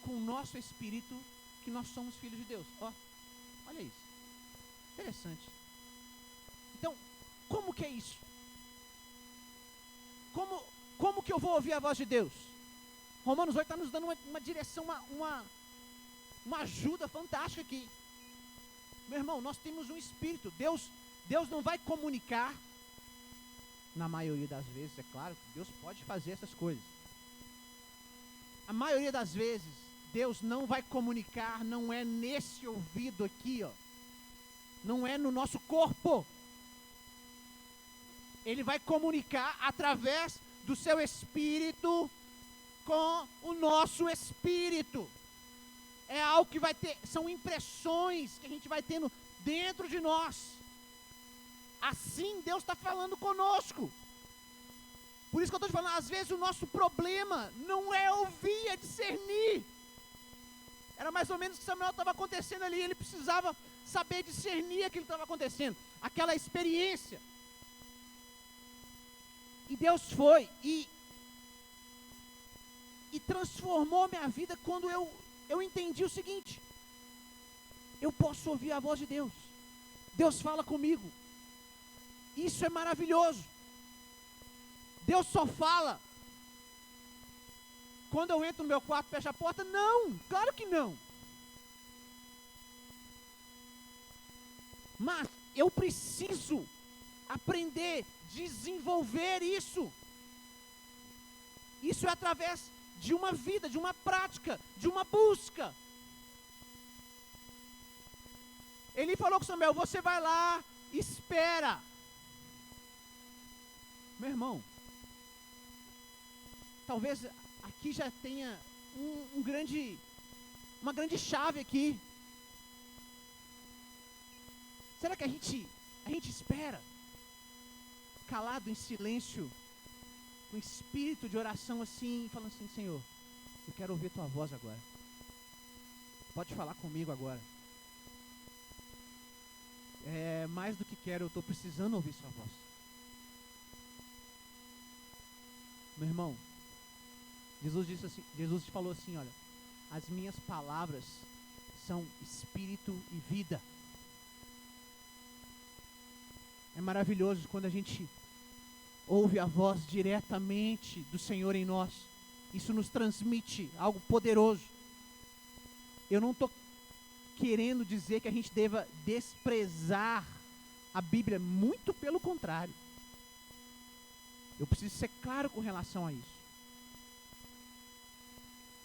com o nosso Espírito que nós somos filhos de Deus. Olha isso. Interessante. Então, como que é isso? Como que eu vou ouvir a voz de Deus? Romanos 8 está nos dando uma direção, uma ajuda fantástica aqui. Meu irmão, nós temos um Espírito. Deus não vai comunicar, na maioria das vezes, é claro que Deus pode fazer essas coisas. A maioria das vezes, Deus não vai comunicar, não é nesse ouvido aqui, não é no nosso corpo. Ele vai comunicar através do seu Espírito com o nosso Espírito. É algo que vai ter, são impressões que a gente vai tendo dentro de nós. Assim Deus está falando conosco. Por isso que eu estou te falando, às vezes o nosso problema não é ouvir, é discernir. Era mais ou menos o que Samuel estava acontecendo ali, ele precisava saber discernir aquilo que estava acontecendo, aquela experiência. E Deus foi e transformou minha vida quando eu entendi o seguinte: eu posso ouvir a voz de Deus. Deus fala comigo. Isso é maravilhoso. Deus só fala quando eu entro no meu quarto, fecho a porta? Não, claro que não. Mas eu preciso aprender, desenvolver isso. Isso é através de uma vida, de uma prática, de uma busca. Ele falou com Samuel, você vai lá, espera. Meu irmão, talvez aqui já tenha uma grande chave aqui. Será que a gente espera, calado em silêncio, com espírito de oração assim, falando assim, Senhor, eu quero ouvir tua voz agora. Pode falar comigo agora. Mais do que quero, eu estou precisando ouvir sua voz. Meu irmão, Jesus falou assim, olha, as minhas palavras são espírito e vida. É maravilhoso quando a gente ouve a voz diretamente do Senhor em nós. Isso nos transmite algo poderoso. Eu não estou querendo dizer que a gente deva desprezar a Bíblia, muito pelo contrário. Eu preciso ser claro com relação a isso.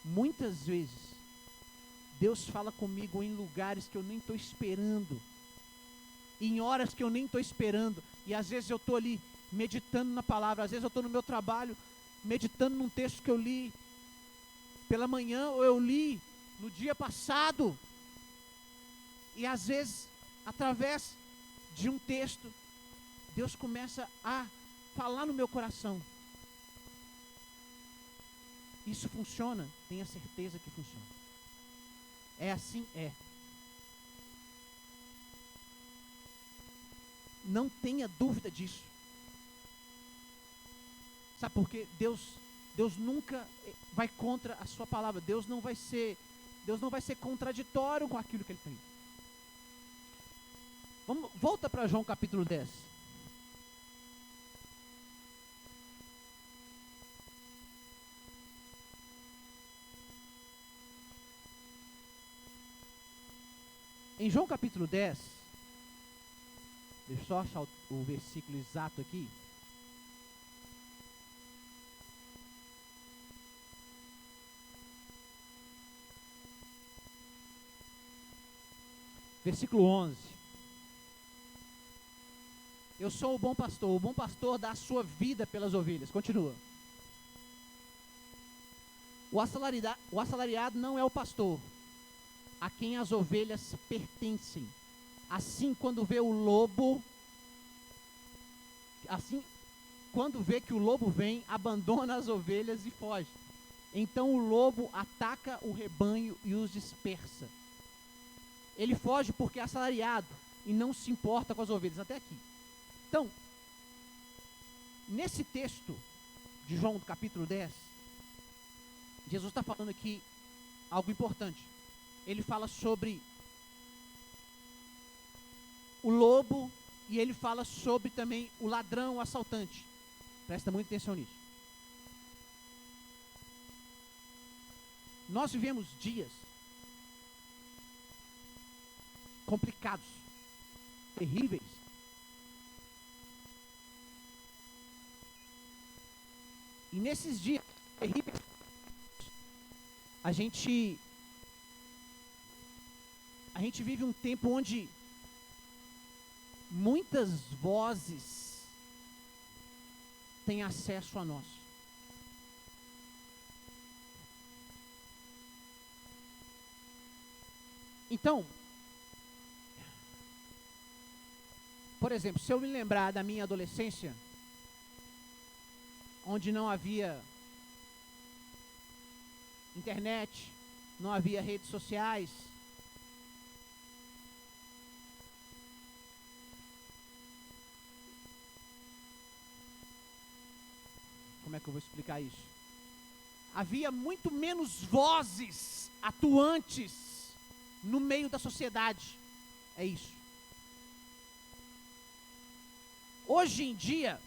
Muitas vezes, Deus fala comigo em lugares que eu nem estou esperando, em horas que eu nem estou esperando, e às vezes eu estou ali meditando na palavra, às vezes eu estou no meu trabalho, meditando num texto que eu li pela manhã, ou eu li no dia passado, e às vezes, através de um texto, Deus começa a falar no meu coração. Isso funciona? Tenha certeza que funciona. É assim? É. Não tenha dúvida disso. Sabe por quê? Deus nunca vai contra a sua palavra. Deus não vai ser contraditório com aquilo que ele tem. Volta para João capítulo 10. Em João capítulo 10, deixa eu só achar o versículo exato aqui. Versículo 11. Eu sou o bom pastor dá a sua vida pelas ovelhas. Continua. O assalariado não é o pastor, a quem as ovelhas pertencem. Assim, quando vê que o lobo vem, abandona as ovelhas e foge. Então o lobo ataca o rebanho e os dispersa. Ele foge porque é assalariado e não se importa com as ovelhas. Até aqui. Então, nesse texto de João, do capítulo 10, Jesus está falando aqui algo importante. Ele fala sobre o lobo e ele fala sobre também o ladrão, o assaltante. Presta muita atenção nisso. Nós vivemos dias complicados, terríveis. E nesses dias terríveis, a gente vive um tempo onde muitas vozes têm acesso a nós. Então, por exemplo, se eu me lembrar da minha adolescência, onde não havia internet, não havia redes sociais, como é que eu vou explicar isso? Havia muito menos vozes atuantes no meio da sociedade. É isso. Hoje em dia,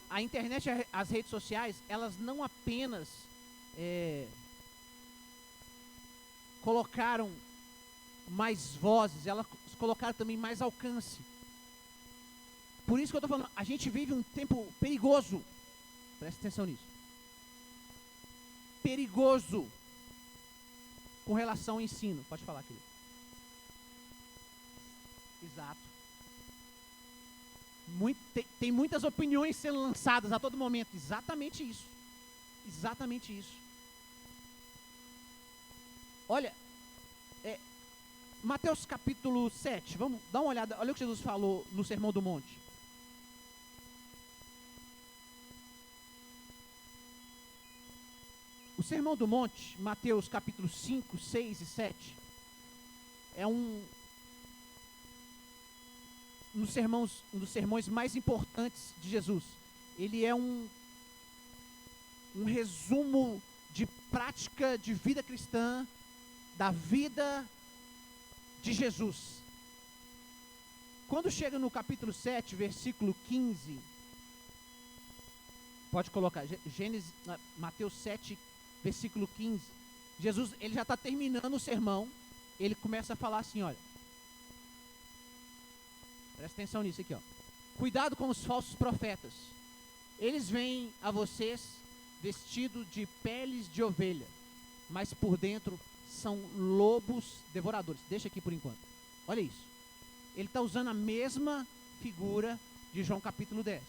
a internet e as redes sociais, elas não apenas colocaram mais vozes, elas colocaram também mais alcance. Por isso que eu estou falando, a gente vive um tempo perigoso. Presta atenção nisso. Perigoso com relação ao ensino. Pode falar, querido. Exato. Tem muitas opiniões sendo lançadas a todo momento. Exatamente isso. Exatamente isso. Olha, Mateus capítulo 7. Vamos dar uma olhada. Olha o que Jesus falou no Sermão do Monte. O Sermão do Monte, Mateus capítulo 5, 6 e 7, é um dos sermões mais importantes de Jesus. Ele é um resumo de prática de vida cristã, da vida de Jesus. Quando chega no capítulo 7, versículo 15, pode colocar, Mateus 7, versículo 15, Jesus, ele já está terminando o sermão, ele começa a falar assim, olha, presta atenção nisso aqui, ó. Cuidado com os falsos profetas. Eles vêm a vocês vestidos de peles de ovelha, mas por dentro são lobos devoradores. Deixa aqui por enquanto. Olha isso. Ele está usando a mesma figura de João capítulo 10.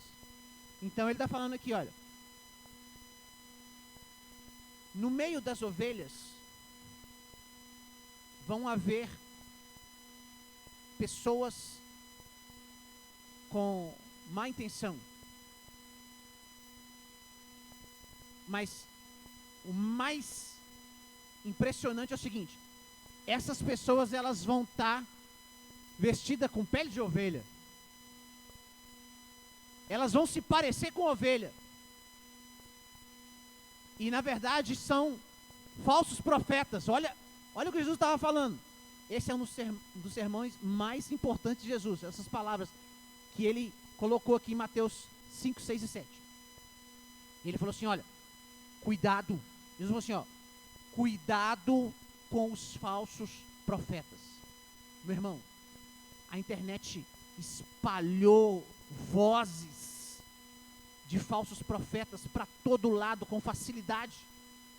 Então ele está falando aqui, olha. No meio das ovelhas vão haver pessoas com má intenção. Mas o mais impressionante é o seguinte: essas pessoas, elas vão estar vestidas com pele de ovelha. Elas vão se parecer com ovelha. E na verdade são falsos profetas. Olha o que Jesus estava falando. Esse é um dos sermões mais importantes de Jesus. Essas palavras que ele colocou aqui em Mateus 5, 6 e 7. Ele falou assim, olha, cuidado. Jesus falou assim, ó, cuidado com os falsos profetas. Meu irmão, a internet espalhou vozes de falsos profetas para todo lado com facilidade.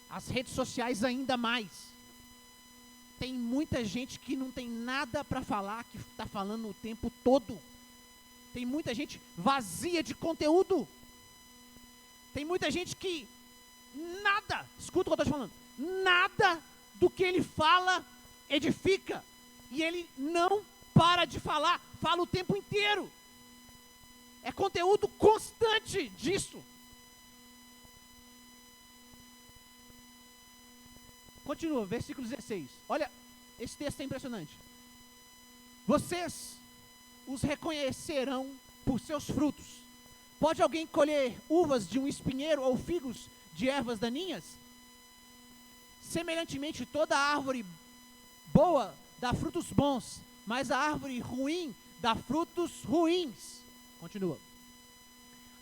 As redes sociais ainda mais. Tem muita gente que não tem nada para falar, que está falando o tempo todo. Tem muita gente vazia de conteúdo. Tem muita gente que nada, escuta o que eu estou te falando, nada do que ele fala edifica. E ele não para de falar, fala o tempo inteiro. É conteúdo constante disso. Continua, versículo 16. Olha, esse texto é impressionante. Vocês os reconhecerão por seus frutos. Pode alguém colher uvas de um espinheiro ou figos de ervas daninhas? Semelhantemente, toda árvore boa dá frutos bons, mas a árvore ruim dá frutos ruins. Continua.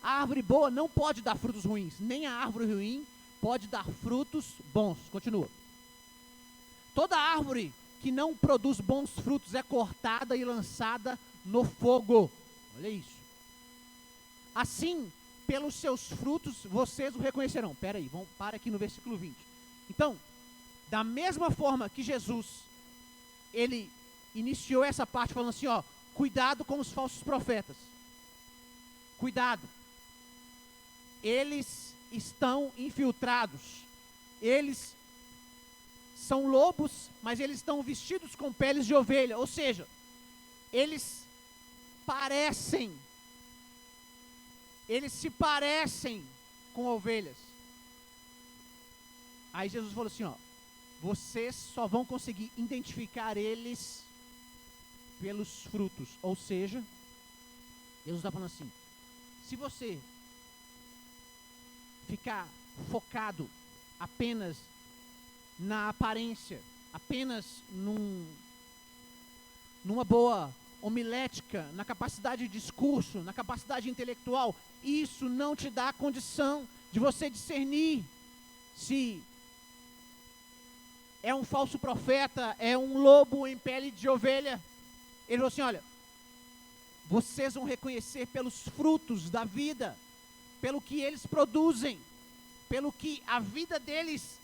A árvore boa não pode dar frutos ruins, nem a árvore ruim pode dar frutos bons. Continua. Toda árvore que não produz bons frutos é cortada e lançada no fogo. Olha isso. Assim, pelos seus frutos, vocês o reconhecerão. Espera aí, para aqui no versículo 20. Então, da mesma forma que Jesus, ele iniciou essa parte falando assim, ó, cuidado com os falsos profetas. Cuidado. Eles estão infiltrados. Eles são lobos, mas eles estão vestidos com peles de ovelha. Ou seja, eles se parecem com ovelhas. Aí Jesus falou assim, ó, vocês só vão conseguir identificar eles pelos frutos. Ou seja, Jesus está falando assim, se você ficar focado apenas na aparência, apenas numa boa homilética, na capacidade de discurso, na capacidade intelectual, isso não te dá a condição de você discernir se é um falso profeta, é um lobo em pele de ovelha. Ele falou assim, olha, vocês vão reconhecer pelos frutos da vida, pelo que eles produzem, pelo que a vida deles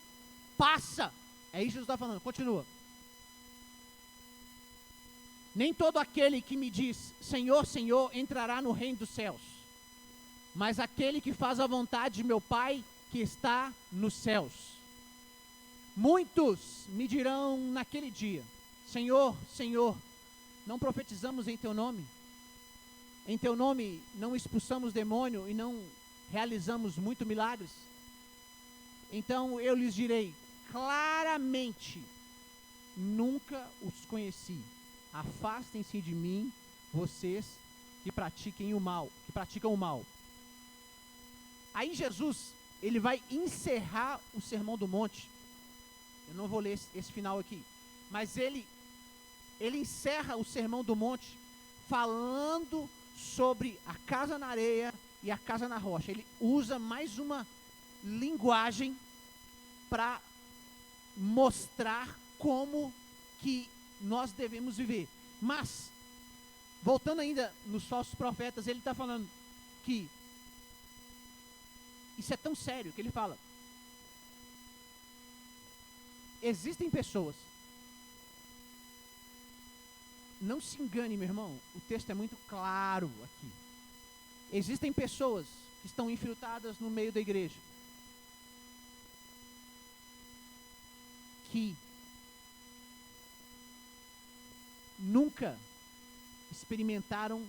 passa. É isso que Jesus está falando, continua. Nem todo aquele que me diz, Senhor, Senhor, entrará no reino dos céus, mas aquele que faz a vontade de meu Pai que está nos céus. Muitos me dirão naquele dia, Senhor, Senhor, não profetizamos em teu nome? Em teu nome não expulsamos demônio e não realizamos muitos milagres? Então eu lhes direi claramente, nunca os conheci. Afastem-se de mim, vocês que praticam o mal. Aí Jesus, ele vai encerrar o Sermão do Monte. Eu não vou ler esse final aqui, mas ele encerra o Sermão do Monte falando sobre a casa na areia e a casa na rocha. Ele usa mais uma linguagem para mostrar como que nós devemos viver. Mas, voltando ainda nos falsos profetas, ele está falando que isso é tão sério que ele fala, existem pessoas, não se engane, meu irmão, o texto é muito claro aqui. Existem pessoas que estão infiltradas no meio da igreja, que nunca experimentaram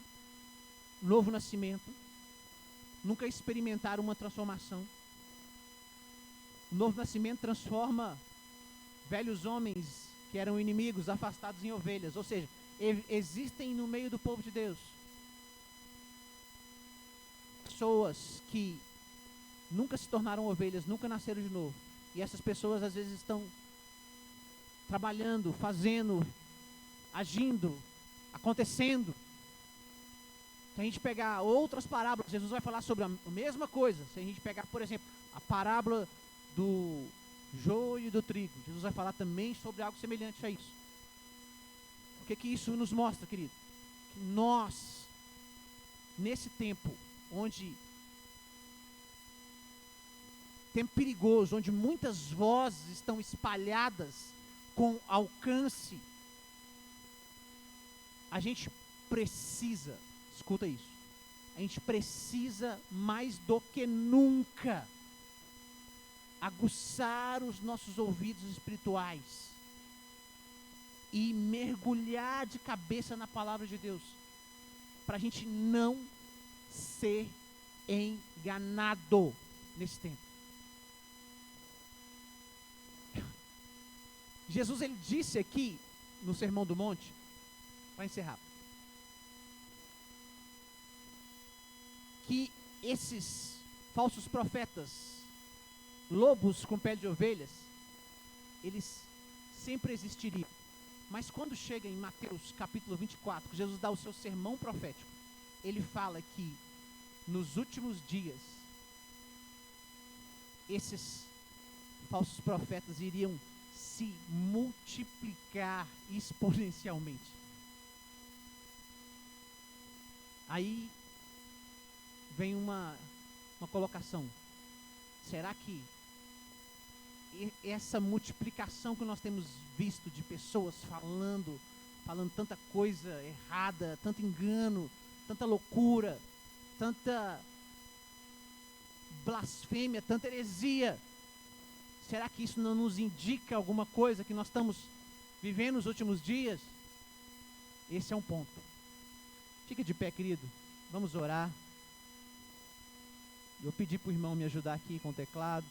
novo nascimento, nunca experimentaram uma transformação, O novo nascimento transforma velhos homens que eram inimigos, afastados em ovelhas. Ou seja, existem no meio do povo de Deus pessoas que nunca se tornaram ovelhas, nunca nasceram de novo. E essas pessoas às vezes estão trabalhando, fazendo, agindo, acontecendo. Se a gente pegar outras parábolas, Jesus vai falar sobre a mesma coisa. Se a gente pegar, por exemplo, a parábola do joio e do trigo, Jesus vai falar também sobre algo semelhante a isso. O que isso nos mostra, querido? Que nós, nesse tempo onde tempo perigoso, onde muitas vozes estão espalhadas com alcance, a gente precisa, escuta isso, a gente precisa mais do que nunca aguçar os nossos ouvidos espirituais e mergulhar de cabeça na palavra de Deus, para a gente não ser enganado nesse tempo. Jesus, ele disse aqui no Sermão do Monte, para encerrar, que esses falsos profetas, lobos com pele de ovelhas, eles sempre existiriam. Mas quando chega em Mateus capítulo 24, que Jesus dá o seu sermão profético, ele fala que nos últimos dias, esses falsos profetas iriam se multiplicar exponencialmente. Aí vem uma colocação. Será que essa multiplicação que nós temos visto de pessoas falando tanta coisa errada, tanto engano, tanta loucura, tanta blasfêmia, tanta heresia, será que isso não nos indica alguma coisa que nós estamos vivendo nos últimos dias? Esse é um ponto. Fica de pé, querido. Vamos orar. Eu pedi para o irmão me ajudar aqui com o teclado.